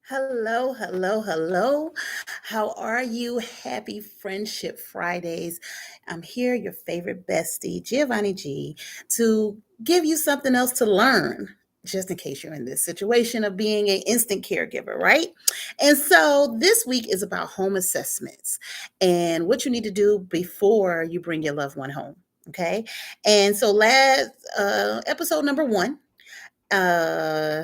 Hello, hello, hello. How are you? Happy Friendship Fridays. I'm here, your favorite bestie, Giovanni G, to give you something else to learn, just in case you're in this situation of being an instant caregiver, right? And so this week is about home assessments and what you need to do before you bring your loved one home. Okay. And so last episode number one, uh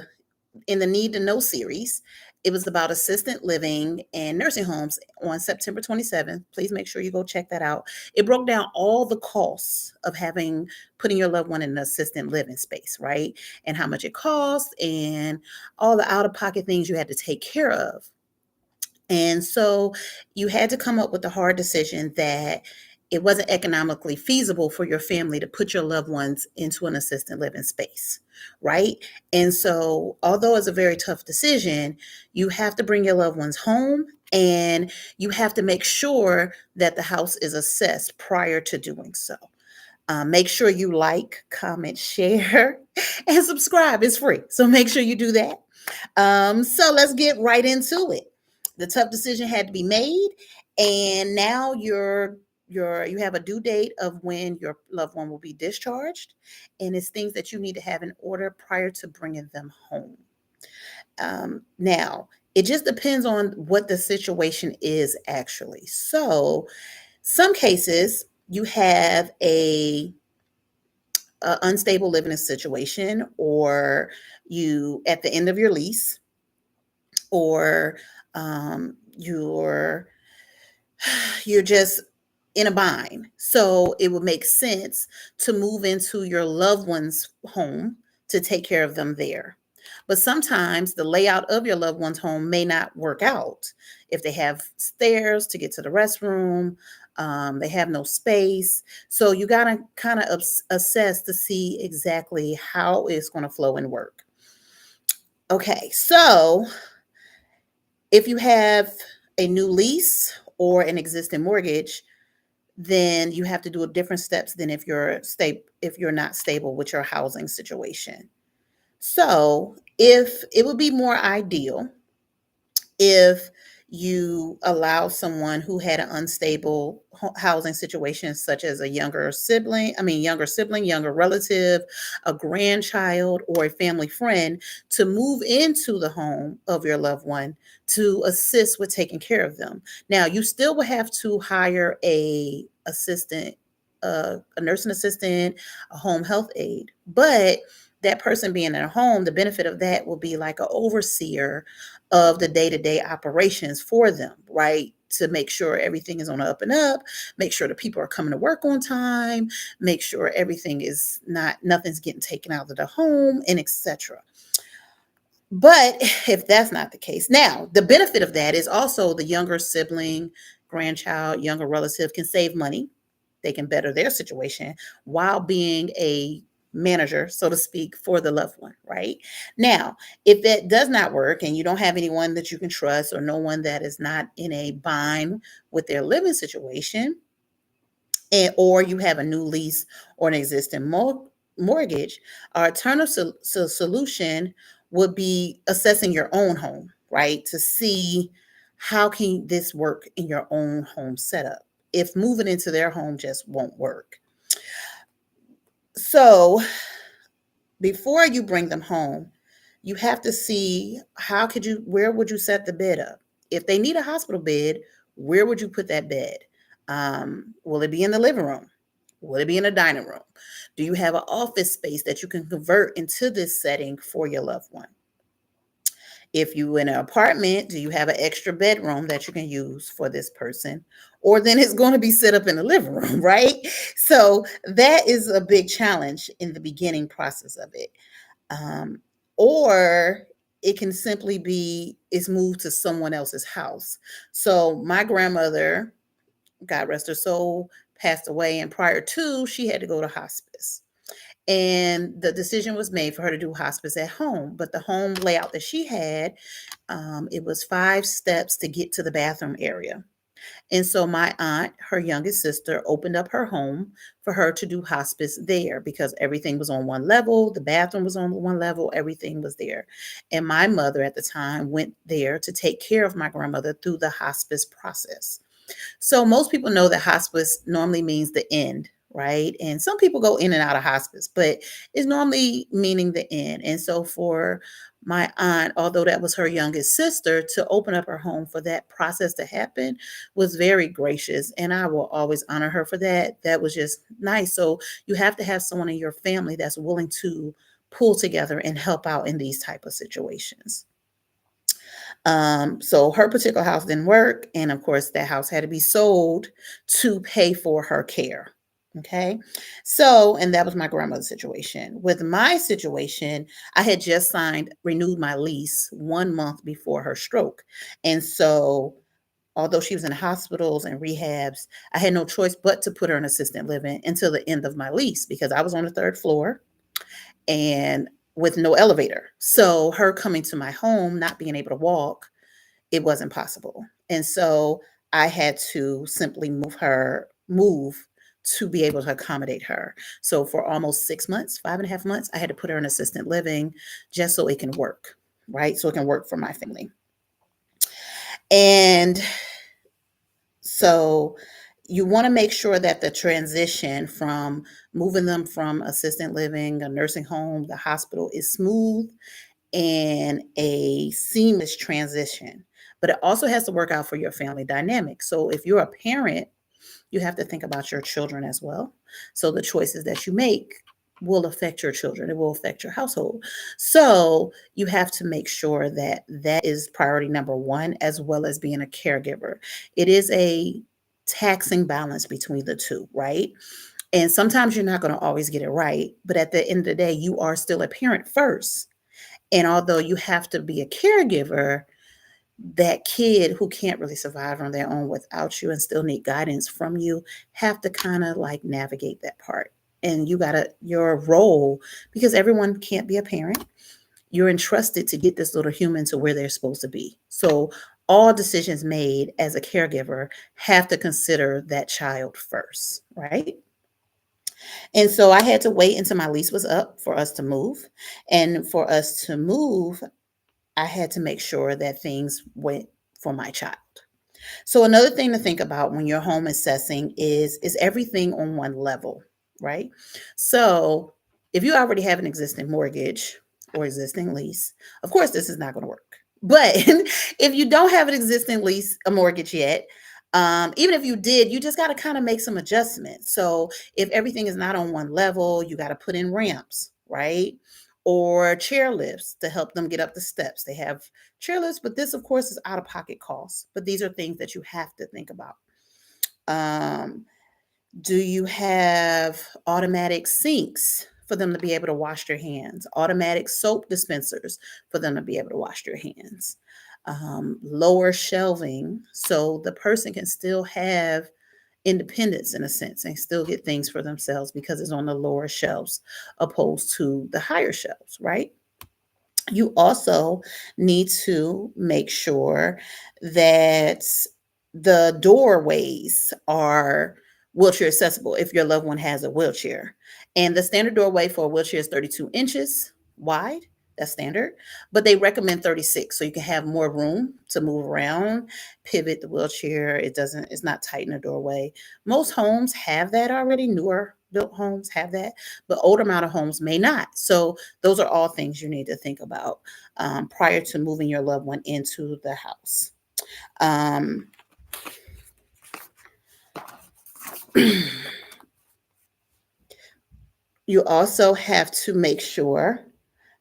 in the Need to Know series. It was about assisted living and nursing homes on September 27th. Please make sure you go check that out. It broke down all the costs of putting your loved one in an assisted living space, right? And how much it costs and all the out of pocket things you had to take care of. And so you had to come up with the hard decision that it wasn't economically feasible for your family to put your loved ones into an assisted living space, right? And so, although it's a very tough decision, you have to bring your loved ones home and you have to make sure that the house is assessed prior to doing so. Make sure you like, comment, share, and subscribe. It's free. So make sure you do that. So let's get right into it. The tough decision had to be made, and now you have a due date of when your loved one will be discharged, and it's things that you need to have in order prior to bringing them home. Now, it just depends on what the situation is actually. So, some cases you have a unstable living situation, or you at the end of your lease, or you're you're just in a bind. So it would make sense to move into your loved one's home to take care of them there. But sometimes the layout of your loved one's home may not work out. If they have stairs to get to the restroom, they have no space. So you got to kind of assess to see exactly how it's going to flow and work. Okay, so if you have a new lease or an existing mortgage, then you have to do different steps than if you're not stable with your housing situation. So, if it would be more ideal if you allow someone who had an unstable housing situation, such as a younger sibling, younger relative, a grandchild, or a family friend, to move into the home of your loved one to assist with taking care of them. Now, you still will have to hire a nursing assistant, a home health aide, but that person being in a home, the benefit of that will be like an overseer of the day-to-day operations for them, right? To make sure everything is on the up and up, make sure the people are coming to work on time, make sure everything is nothing's getting taken out of the home, and etc. But if that's not the case, now the benefit of that is also the younger sibling, grandchild, younger relative can save money. They can better their situation while being a manager, so to speak, for the loved one, right? Now, if that does not work and you don't have anyone that you can trust or no one that is not in a bind with their living situation, or you have a new lease or an existing mortgage, our alternative solution would be assessing your own home, right? To see how can this work in your own home setup if moving into their home just won't work. So before you bring them home, you have to see where would you set the bed up? If they need a hospital bed, where would you put that bed? Will it be in the living room? Will it be in a dining room? Do you have an office space that you can convert into this setting for your loved one? If you in an apartment, do you have an extra bedroom that you can use for this person? Or then it's going to be set up in the living room, right? So that is a big challenge in the beginning process of it. Um, or it can simply be it's moved to someone else's house. So my grandmother, God rest her soul, passed away, and prior to, she had to go to hospice. And the decision was made for her to do hospice at home. But the home layout that she had, it was 5 steps to get to the bathroom area. And so my aunt, her youngest sister, opened up her home for her to do hospice there because everything was on one level. The bathroom was on one level, everything was there. And my mother at the time went there to take care of my grandmother through the hospice process. So most people know that hospice normally means the end, right? And some people go in and out of hospice, but it's normally meaning the end. And so for my aunt, although that was her youngest sister, to open up her home for that process to happen was very gracious. And I will always honor her for that. That was just nice. So you have to have someone in your family that's willing to pull together and help out in these type of situations. So her particular house didn't work, and of course, that house had to be sold to pay for her care. Okay. So, and that was my grandmother's situation. With my situation, I had just renewed my lease 1 month before her stroke. And so, although she was in hospitals and rehabs, I had no choice but to put her in assisted living until the end of my lease because I was on the third floor and with no elevator. So, her coming to my home, not being able to walk, it wasn't possible. And so I had to simply move to be able to accommodate her. So for almost 6 months, 5.5 months, I had to put her in assisted living just so it can work, right? So it can work for my family. And so you want to make sure that the transition from moving them from assisted living, a nursing home, the hospital is smooth and a seamless transition. But it also has to work out for your family dynamic. So if you're a parent, you have to think about your children as well. So the choices that you make will affect your children, it will affect your household. So you have to make sure that that is priority number one, as well as being a caregiver. It is a taxing balance between the two, right? And sometimes you're not going to always get it right. But at the end of the day, you are still a parent first. And although you have to be a caregiver, that kid who can't really survive on their own without you and still need guidance from you have to kind of like navigate that part. And you got to, your role, because everyone can't be a parent, you're entrusted to get this little human to where they're supposed to be. So all decisions made as a caregiver have to consider that child first, right? And so I had to wait until my lease was up for us to move. And for us to move, I had to make sure that things went for my child. So another thing to think about when you're home assessing is everything on one level, right? So if you already have an existing mortgage or existing lease, of course this is not going to work. But if you don't have an existing lease, a mortgage yet, even if you did, you just got to kind of make some adjustments. So if everything is not on one level, you got to put in ramps, right? Or chair lifts to help them get up the steps. They have chairlifts, but this, of course, is out of pocket costs. But these are things that you have to think about. Um, do you have automatic sinks for them to be able to wash their hands? Automatic soap dispensers for them to be able to wash their hands? Lower shelving so the person can still have independence in a sense and still get things for themselves because it's on the lower shelves opposed to the higher shelves, right? You also need to make sure that the doorways are wheelchair accessible if your loved one has a wheelchair. And the standard doorway for a wheelchair is 32 inches wide. That's standard, but they recommend 36 so you can have more room to move around, pivot the wheelchair. It's not tight in the doorway. Most homes have that already. Newer built homes have that, but older amount of homes may not. So those are all things you need to think about prior to moving your loved one into the house. Um, you also have to make sure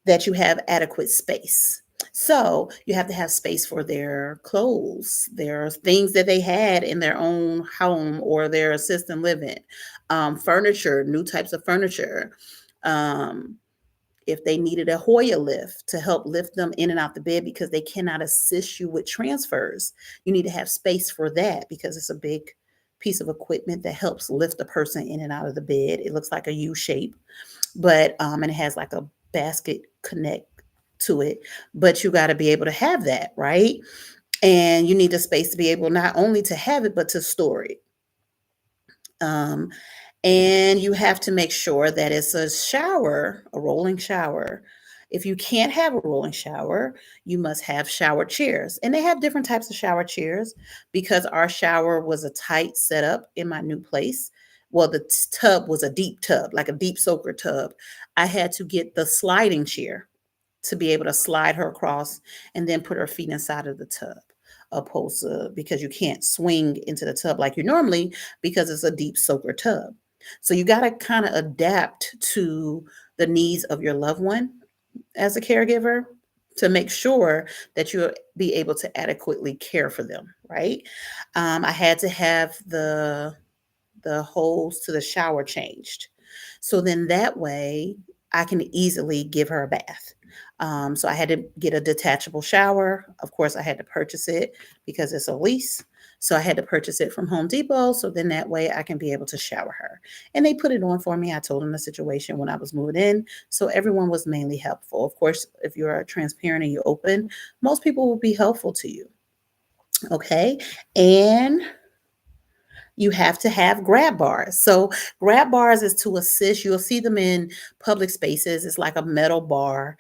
that you have adequate space. So you have to have space for their clothes, their things that they had in their own home or their assisted living, furniture, new types of furniture. Um, if they needed a Hoya lift to help lift them in and out the bed because they cannot assist you with transfers, you need to have space for that because it's a big piece of equipment that helps lift the person in and out of the bed. It looks like a U shape, but and it has like a basket connect to it, but you got to be able to have that, right? And you need a space to be able not only to have it, but to store it. Um, and you have to make sure that it's a shower, a rolling shower. If you can't have a rolling shower, you must have shower chairs. And they have different types of shower chairs because our shower was a tight setup in my new place. Well, the tub was a deep tub, like a deep soaker tub. I had to get the sliding chair to be able to slide her across and then put her feet inside of the tub, opposed to because you can't swing into the tub like you normally because it's a deep soaker tub. So you got to kind of adapt to the needs of your loved one as a caregiver to make sure that you'll be able to adequately care for them, right? I had to have the hose to the shower changed. So then that way I can easily give her a bath. So I had to get a detachable shower. Of course, I had to purchase it because it's a lease. So I had to purchase it from Home Depot. So then that way I can be able to shower her. And they put it on for me. I told them the situation when I was moving in. So everyone was mainly helpful. Of course, if you're transparent and you're open, most people will be helpful to you. Okay. And you have to have grab bars. So grab bars is to assist. You'll see them in public spaces. It's like a metal bar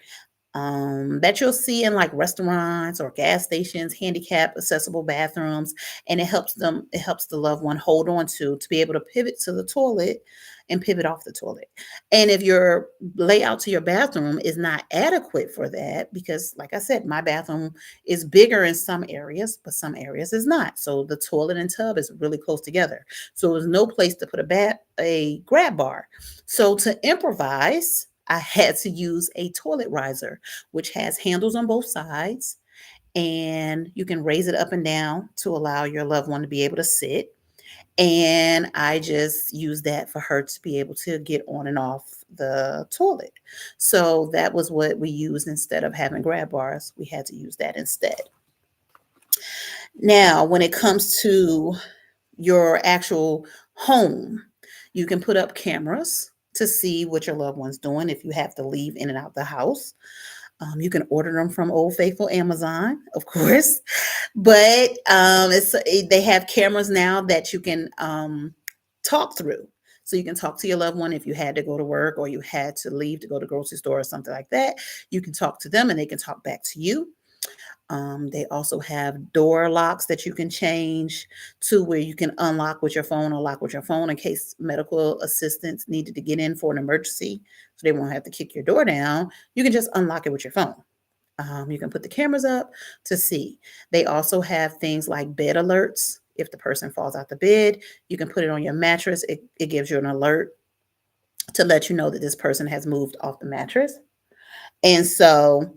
that you'll see in like restaurants or gas stations, handicap accessible bathrooms, and it helps the loved one hold on to be able to pivot to the toilet and pivot off the toilet. And if your layout to your bathroom is not adequate for that, because like I said, my bathroom is bigger in some areas, but some areas is not. So the toilet and tub is really close together. So there's no place to put a grab bar. So to improvise, I had to use a toilet riser, which has handles on both sides, and you can raise it up and down to allow your loved one to be able to sit. And I just used that for her to be able to get on and off the toilet. So that was what we used instead of having grab bars. We had to use that instead. Now, when it comes to your actual home, you can put up cameras to see what your loved one's doing if you have to leave in and out the house. You can order them from Old Faithful Amazon, of course, but they have cameras now that you can talk through. So you can talk to your loved one if you had to go to work or you had to leave to go to the grocery store or something like that. You can talk to them and they can talk back to you. They also have door locks that you can change to where you can unlock with your phone or lock with your phone in case medical assistants needed to get in for an emergency. So they won't have to kick your door down. You can just unlock it with your phone. You can put the cameras up to see. They also have things like bed alerts. If the person falls out the bed, you can put it on your mattress. It gives you an alert to let you know that this person has moved off the mattress. And so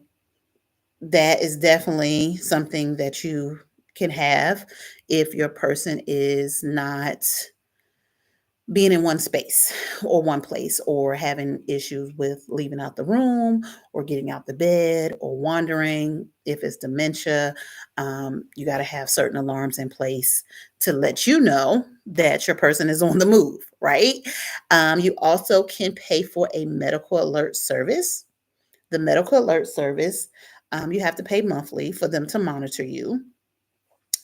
that is definitely something that you can have if your person is not being in one space or one place or having issues with leaving out the room or getting out the bed or wandering. If it's dementia, you got to have certain alarms in place to let you know that your person is on the move, right? You also can pay for a medical alert service. The medical alert service, you have to pay monthly for them to monitor you.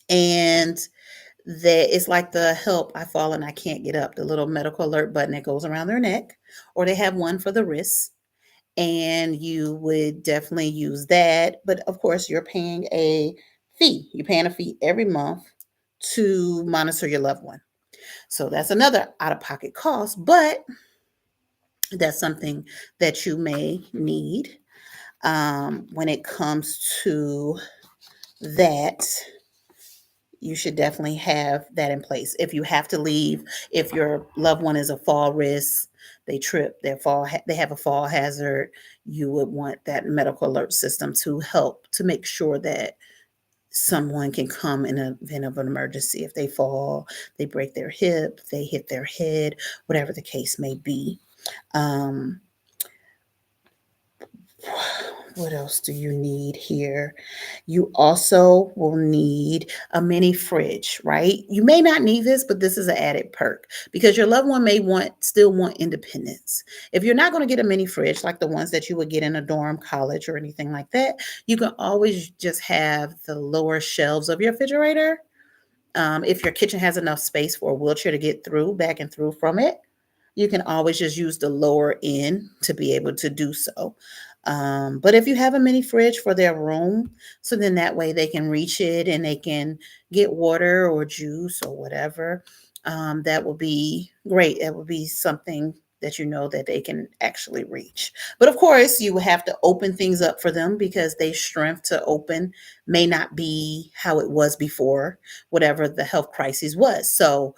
And that it's like the help I fall and I can't get up, the little medical alert button that goes around their neck, or they have one for the wrists. And you would definitely use that. But of course, you're paying a fee. You're paying a fee every month to monitor your loved one. So that's another out of pocket cost, but that's something that you may need when it comes to that. You should definitely have that in place. If you have to leave, if your loved one is a fall risk, they trip, they have a fall hazard, you would want that medical alert system to help to make sure that someone can come in an event of an emergency. If they fall, they break their hip, they hit their head, whatever the case may be. Um, What else do you need here? You also will need a mini fridge, right? You may not need this, but this is an added perk because your loved one may still want independence. If you're not going to get a mini fridge like the ones that you would get in a dorm, college, or anything like that, you can always just have the lower shelves of your refrigerator. If your kitchen has enough space for a wheelchair to get through, back and through from it, you can always just use the lower end to be able to do so. But if you have a mini fridge for their room, so then that way they can reach it and they can get water or juice or whatever, that will be great. That would be something that you know that they can actually reach. But of course, you will have to open things up for them because their strength to open may not be how it was before, whatever the health crisis was. So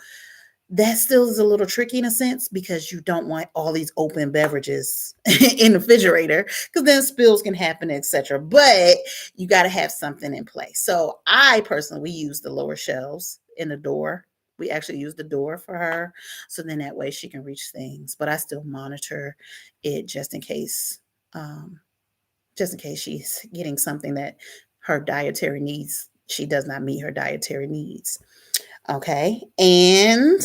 that still is a little tricky in a sense because you don't want all these open beverages in the refrigerator because then spills can happen, etc. But you got to have something in place. So I personally, we use the lower shelves in the door. We actually use the door for her, so then that way she can reach things. But I still monitor it um, just in case she's getting something that her dietary needs. She does not meet her dietary needs. Okay, and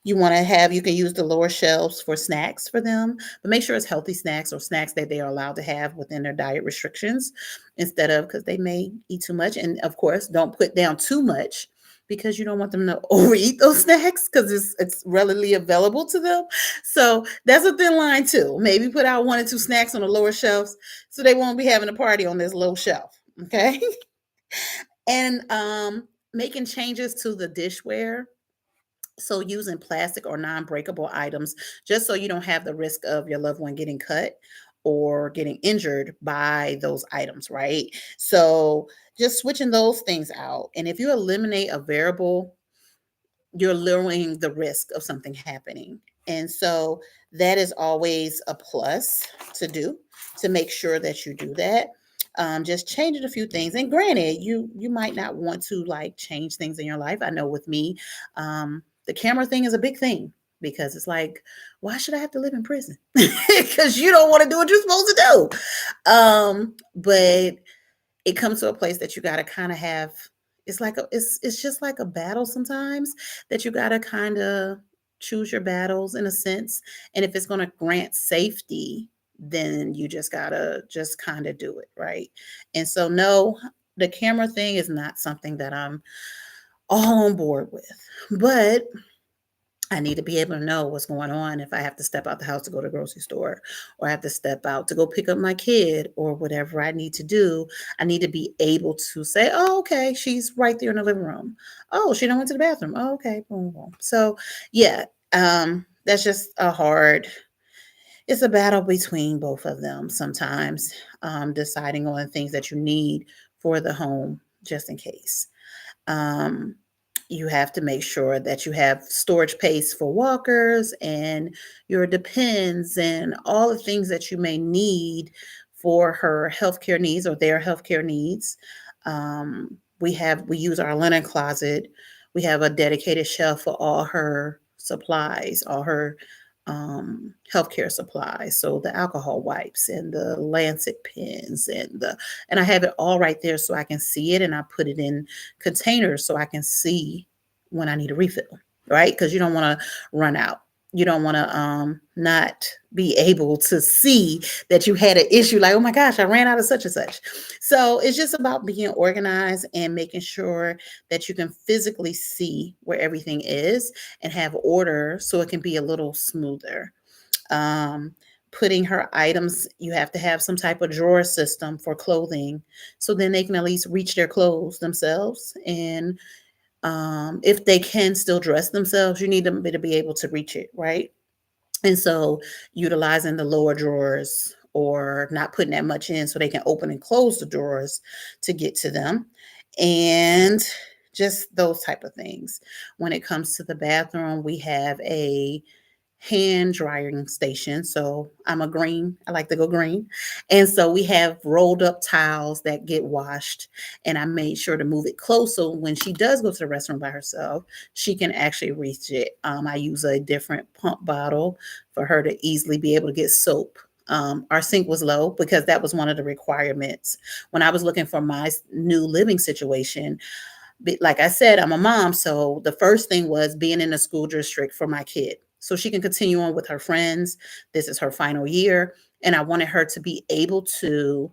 you can use the lower shelves for snacks for them, but make sure it's healthy snacks or snacks that they are allowed to have within their diet restrictions instead of because they may eat too much. And of course, don't put down too much because you don't want them to overeat those snacks because it's readily available to them. So that's a thin line too. Maybe put out 1 or 2 snacks on the lower shelves so they won't be having a party on this low shelf. Okay. And making changes to the dishware, so using plastic or non-breakable items, just so you don't have the risk of your loved one getting cut or getting injured by those items, right? So just switching those things out. And if you eliminate a variable, you're lowering the risk of something happening. And so that is always a plus to do, to make sure that you do that. Just changing a few things. And granted, you might not want to like change things in your life. I know with me, the camera thing is a big thing because it's like, why should I have to live in prison? Because you don't want to do what you're supposed to do. But it comes to a place that you got to kind of have, it's just like a battle sometimes that you got to kind of choose your battles in a sense. And if it's going to grant safety, then you just got to just kind of do it, right? And so no, the camera thing is not something that I'm all on board with, but I need to be able to know what's going on if I have to step out the house to go to the grocery store or I have to step out to go pick up my kid or whatever I need to do. I need to be able to say, oh, okay, she's right there in the living room. Oh, she done went to the bathroom. Oh, okay, boom, boom. So yeah, that's just it's a battle between both of them sometimes, deciding on things that you need for the home just in case. Um, you have to make sure that you have storage space for walkers and your depends and all the things that you may need for her healthcare needs or their healthcare needs. We use our linen closet. We have a dedicated shelf for all her supplies, all her healthcare supplies. So the alcohol wipes and the lancet pens and I have it all right there so I can see it and I put it in containers so I can see when I need a refill, right? Because you don't want to run out. You don't want to not be able to see that you had an issue like, oh my gosh, I ran out of such and such. So it's just about being organized and making sure that you can physically see where everything is and have order so it can be a little smoother. Um, Putting her items, you have to have some type of drawer system for clothing so then they can at least reach their clothes themselves and if they can still dress themselves, you need them to be able to reach it, right? And so utilizing the lower drawers or not putting that much in so they can open and close the drawers to get to them. And just those type of things. When it comes to the bathroom, we have a hand drying station. So I'm a green. I like to go green. And so we have rolled up towels that get washed. And I made sure to move it close so when she does go to the restroom by herself, she can actually reach it. I use a different pump bottle for her to easily be able to get soap Our sink was low because that was one of the requirements when I was looking for my new living situation. Like I said, I'm a mom. So the first thing was being in a school district for my kid so she can continue on with her friends. This is her final year. And I wanted her to be able to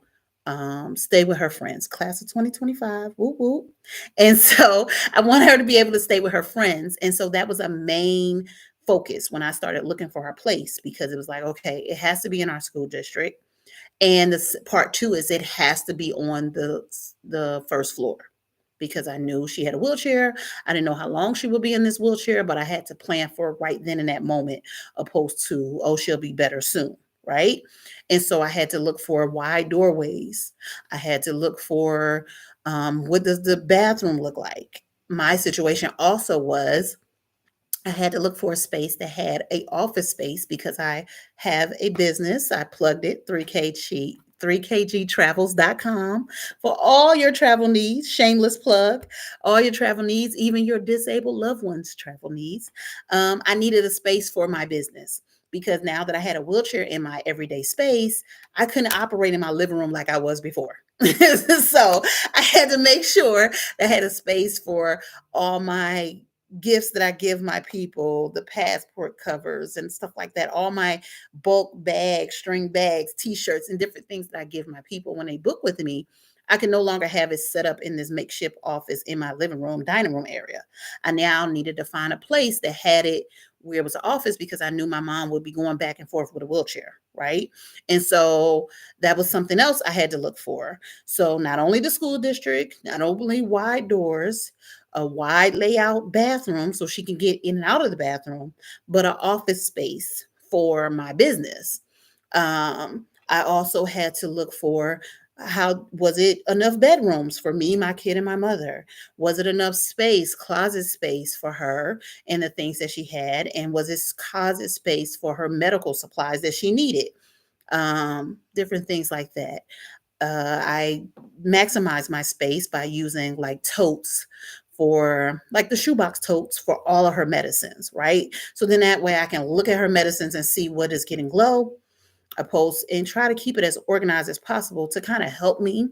stay with her friends, class of 2025. Whoop, whoop. And so I wanted her to be able to stay with her friends. And so that was a main focus when I started looking for her place because it was like, okay, it has to be in our school district. And the part two is it has to be on the first floor because I knew she had a wheelchair. I didn't know how long she would be in this wheelchair, but I had to plan for it right then in that moment, opposed to, oh, she'll be better soon. Right. And so I had to look for wide doorways. I had to look for what does the bathroom look like? My situation also was I had to look for a space that had a office space because I have a business. I plugged it 3kgtravels.com for all your travel needs. Shameless plug. All your travel needs, even your disabled loved ones' travel needs. I needed a space for my business because now that I had a wheelchair in my everyday space, I couldn't operate in my living room like I was before. So I had to make sure that I had a space for all my gifts that I give my people, the passport covers and stuff like that, all my bulk bags, string bags, t-shirts, and different things that I give my people when they book with me. I can no longer have it set up in this makeshift office in my living room, dining room area. I now needed to find a place that had it where it was an office because I knew my mom would be going back and forth with a wheelchair, right? And so that was something else I had to look for. So not only the school district, not only wide doors, a wide layout bathroom so she can get in and out of the bathroom, but an office space for my business. I also had to look for how was it enough bedrooms for me, my kid, and my mother? Was it enough space, closet space for her and the things that she had? And was it closet space for her medical supplies that she needed? Different things like that. I maximize my space by using like totes for like the shoebox totes for all of her medicines, right? So then that way I can look at her medicines and see what is getting low, opposed and try to keep it as organized as possible to kind of help me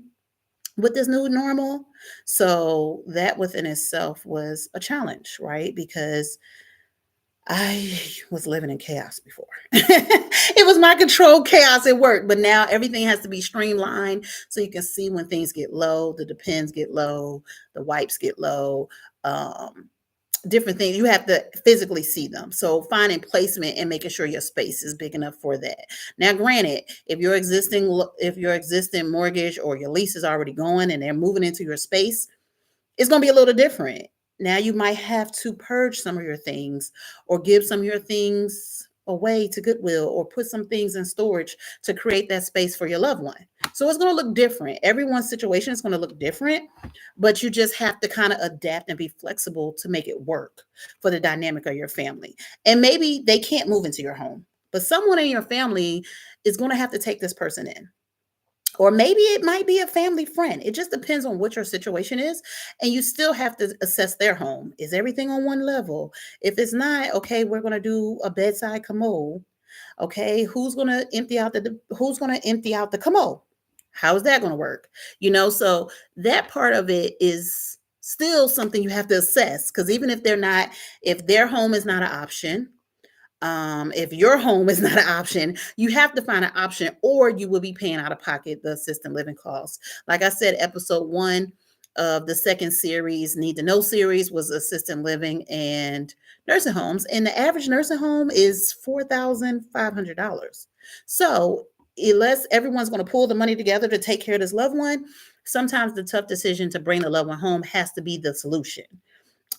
with this new normal. So that within itself was a challenge, right? Because I was living in chaos before. It was my controlled chaos at work, but now everything has to be streamlined so you can see when things get low, the depends get low, the wipes get low, um, different things. You have to physically see them. So finding placement and making sure your space is big enough for that. Now, granted, if your existing mortgage or your lease is already going and they're moving into your space, it's going to be a little different. Now you might have to purge some of your things or give some of your things away to Goodwill or put some things in storage to create that space for your loved one. So it's going to look different. Everyone's situation is going to look different, but you just have to kind of adapt and be flexible to make it work for the dynamic of your family. And maybe they can't move into your home, but someone in your family is going to have to take this person in, or maybe it might be a family friend. It just depends on what your situation is. And you still have to assess their home. Is everything on one level? If it's not, okay, we're going to do a bedside commode. Okay, who's going to empty out the commode? How is that going to work? So that part of it is still something you have to assess, because even if their home is not an option, if your home is not an option, you have to find an option, or you will be paying out of pocket the assisted living costs. Like I said, episode 1 of the second series, Need to Know series, was assisted living and nursing homes. And the average nursing home is $4,500. So unless everyone's going to pull the money together to take care of this loved one, sometimes the tough decision to bring the loved one home has to be the solution.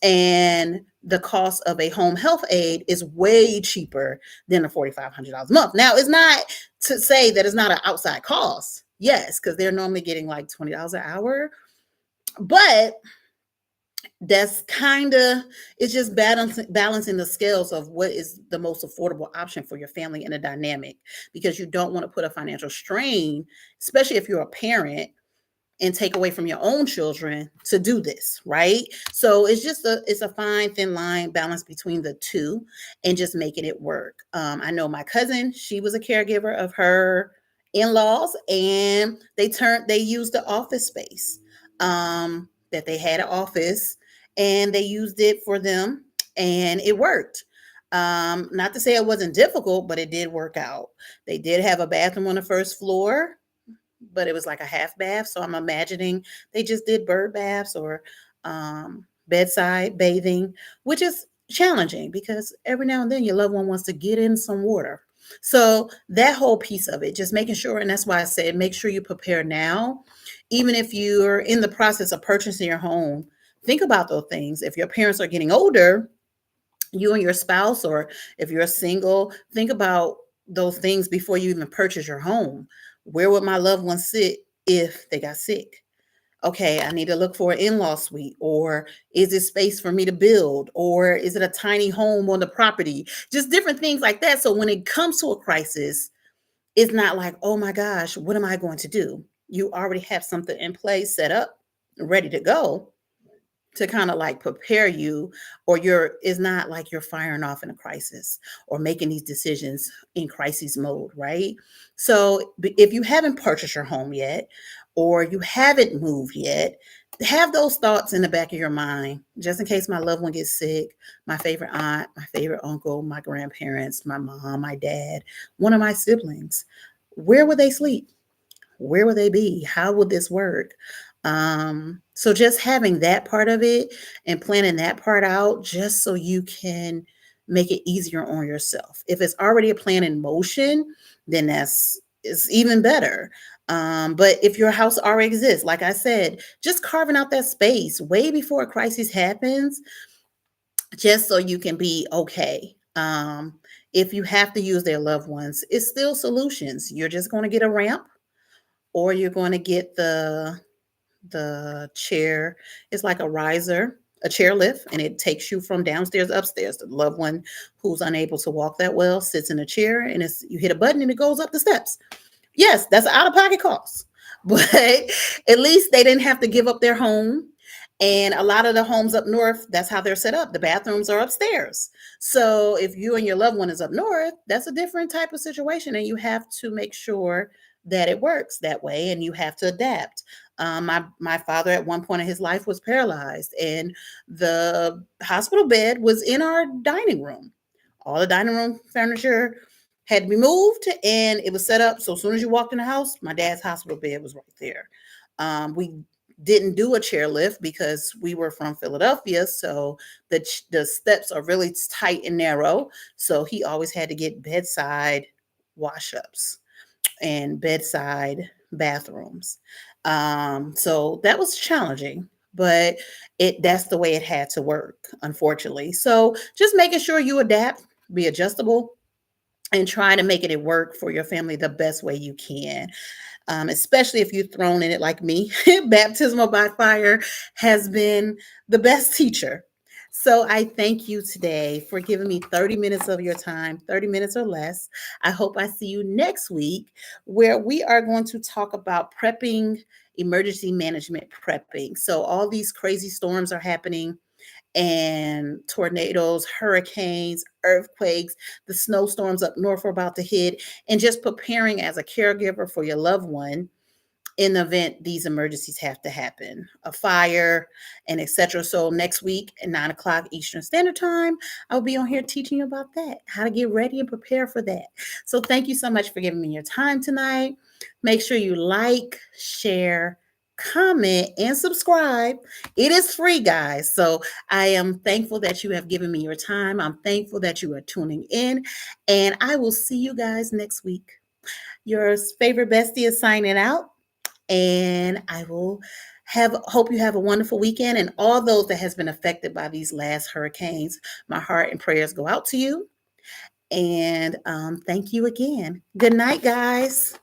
And the cost of a home health aide is way cheaper than the $4,500 a month. Now, it's not to say that it's not an outside cost. Yes, because they're normally getting like $20 an hour. But that's it's just balancing the scales of what is the most affordable option for your family in a dynamic, because you don't want to put a financial strain, especially if you're a parent, and take away from your own children to do this, right? So it's a fine thin line balance between the two, and just making it work. I know my cousin, she was a caregiver of her in-laws, and they used the office space, that they had an office, and they used it for them, and it worked. Not to say it wasn't difficult, but it did work out. They did have a bathroom on the first floor, but it was like a half bath. So I'm imagining they just did bird baths or bedside bathing, which is challenging because every now and then your loved one wants to get in some water. So that whole piece of it, just making sure, and that's why I said make sure you prepare now. Even if you're in the process of purchasing your home, think about those things. If your parents are getting older, you and your spouse, or if you're single, think about those things before you even purchase your home. Where would my loved ones sit if they got sick? Okay, I need to look for an in-law suite, or is it space for me to build, or is it a tiny home on the property? Just different things like that. So when it comes to a crisis, it's not like, oh my gosh, what am I going to do? You already have something in place, set up, ready to go, to kind of like prepare you, or you're is not like you're firing off in a crisis or making these decisions in crisis mode, right? So if you haven't purchased your home yet, or you haven't moved yet, have those thoughts in the back of your mind, just in case my loved one gets sick, my favorite aunt, my favorite uncle, my grandparents, my mom, my dad, one of my siblings. Where would they sleep? Where will they be? How will this work? So just having that part of it and planning that part out, just so you can make it easier on yourself. If it's already a plan in motion, then that's is even better. But if your house already exists, like I said, just carving out that space way before a crisis happens, just so you can be okay. If you have to use their loved ones, it's still solutions. You're just going to get a ramp, or you're going to get the chair. It's like a riser, a chair lift, and it takes you from downstairs upstairs. The loved one who's unable to walk that well sits in a chair, and it's you hit a button and it goes up the steps. Yes, that's out of pocket cost, but at least they didn't have to give up their home. And a lot of the homes up north, that's how they're set up. The bathrooms are upstairs. So if you and your loved one is up north, that's a different type of situation. And you have to make sure that it works that way, and you have to adapt. My father at one point in his life was paralyzed, and the hospital bed was in our dining room. All the dining room furniture had to be moved, and it was set up. So as soon as you walked in the house, my dad's hospital bed was right there. We didn't do a chairlift because we were from Philadelphia, so the steps are really tight and narrow. So he always had to get bedside wash ups and bedside bathrooms. So that was challenging, but that's the way it had to work, unfortunately. So just making sure you adapt, be adjustable, and try to make it work for your family the best way you can. Especially if you've thrown in it like me. Baptismal by fire has been the best teacher. So I thank you today for giving me 30 minutes of your time, 30 minutes or less. I hope I see you next week, where we are going to talk about prepping, emergency management prepping. So all these crazy storms are happening, and tornadoes, hurricanes, earthquakes, the snowstorms up north are about to hit, and just preparing as a caregiver for your loved one in the event these emergencies have to happen, a fire, and etc. So next week at 9 o'clock Eastern Standard Time, I'll be on here teaching you about that, how to get ready and prepare for that. So thank you so much for giving me your time tonight. Make sure you like, share, comment, and subscribe. It is free, guys. So I am thankful that you have given me your time. I'm thankful that you are tuning in, and I will see you guys next week. Your favorite bestie is signing out, and I will hope you have a wonderful weekend, and all those that has been affected by these last hurricanes. My heart and prayers go out to you, and thank you again. Good night, guys.